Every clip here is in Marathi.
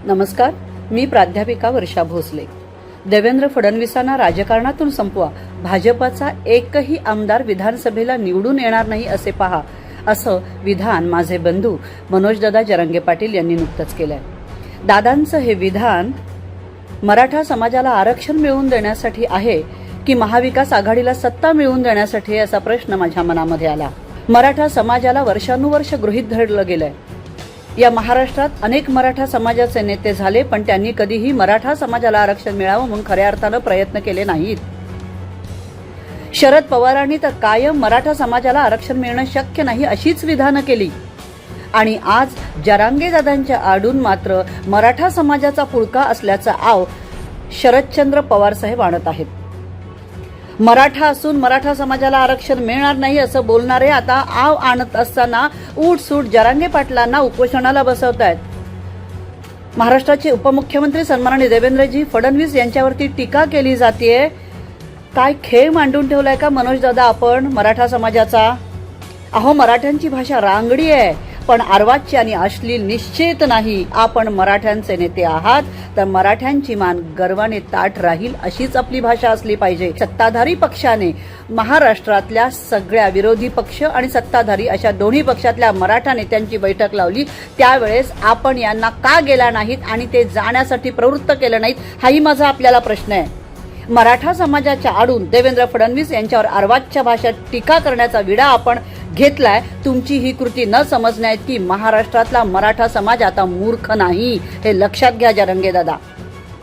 नमस्कार, मी प्राध्यापिका वर्षा भोसले। देवेंद्र फडणवीसांना राजकारणातून संपवा, भाजपचा एकही आमदार विधानसभेला निवडून येणार नाही असे पहा, असं विधान माझे बंधू मनोजदादा जरांगे पाटील यांनी नुकतंच केलंय। दादांचं हे विधान मराठा समाजाला आरक्षण मिळवून देण्यासाठी आहे की महाविकास आघाडीला सत्ता मिळवून देण्यासाठी, असा प्रश्न माझ्या मनामध्ये आला। मराठा समाजाला वर्षानुवर्ष गृहीत धरलं गेलंय। या महाराष्ट्रात अनेक मराठा समाजाचे नेते झाले, पण त्यांनी कधीही मराठा समाजाला आरक्षण मिळावं म्हणून खऱ्या अर्थानं प्रयत्न केले नाहीत। शरद पवारांनी तर कायम मराठा समाजाला आरक्षण मिळणं शक्य नाही अशीच विधानं केली, आणि आज जरांगे दादांच्या आडून मात्र मराठा समाजाचा पुळका असल्याचा आव शरदचंद्र पवार साहेब आणत आहेत। मराठा असून मराठा समाजाला आरक्षण मिळणार नाही असं बोलणारे आता आव आणत असताना उठसूट जरांगे पाटलांना उपोषणाला बसवतायत। महाराष्ट्राचे उपमुख्यमंत्री सन्माननीय देवेंद्रजी फडणवीस यांच्यावरती टीका केली जाते। काय खेळ मांडून ठेवलाय का मनोजदादा आपण मराठा समाजाचा? अहो, मराठ्यांची भाषा रांगडी आहे, पण अर्वाच्य आणि अश्लील निश्चित नाही। आपण मराठ्यांचे नेते आहात तर मराठ्यांची मान गर्वाने ताठ राहील अशीच आपली भाषा असली पाहिजे। सत्ताधारी पक्षाने महाराष्ट्रातल्या सगळ्या विरोधी पक्ष आणि सत्ताधारी अशा दोन्ही पक्षातल्या मराठा नेत्यांची बैठक लावली, त्यावेळेस आपण यांना का गेला नाहीत आणि ते जाण्यासाठी प्रवृत्त केलं नाहीत, हाही माझा आपल्याला प्रश्न आहे। मराठा समाजाच्या आडून देवेंद्र फडणवीस यांच्यावर अर्वाच्य भाषेत टीका करण्याचा विडा आपण घेतलाय। तुमची ही कृती न समजण्यात की महाराष्ट्रातला मराठा समाज आता मूर्ख नाही, हे लक्षात घ्या जरांगे दादा।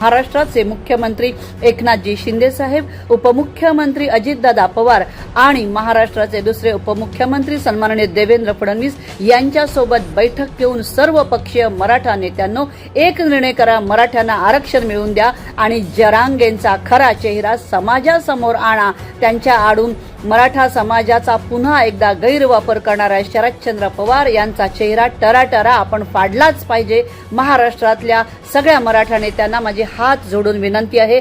महाराष्ट्राचे मुख्यमंत्री एकनाथजी शिंदे साहेब, उपमुख्यमंत्री अजितदादा पवार आणि महाराष्ट्राचे दुसरे उपमुख्यमंत्री सन्माननीय देवेंद्र फडणवीस यांच्यासोबत बैठक घेऊन सर्व पक्षीय मराठा नेत्यांनो एक निर्णय करा, मराठ्यांना आरक्षण मिळवून द्या आणि जरांगेंचा खरा चेहरा समाजासमोर आणा। त्यांच्या आडून मराठा समाजाचा पुन्हा एकदा गैरवापर करणाऱ्या शरदचंद्र पवार यांचा चेहरा टराटरा आपण फाडलाच पाहिजे। महाराष्ट्रातल्या सगळ्या मराठा नेत्यांना माझी हात जोडून विनंती आहे।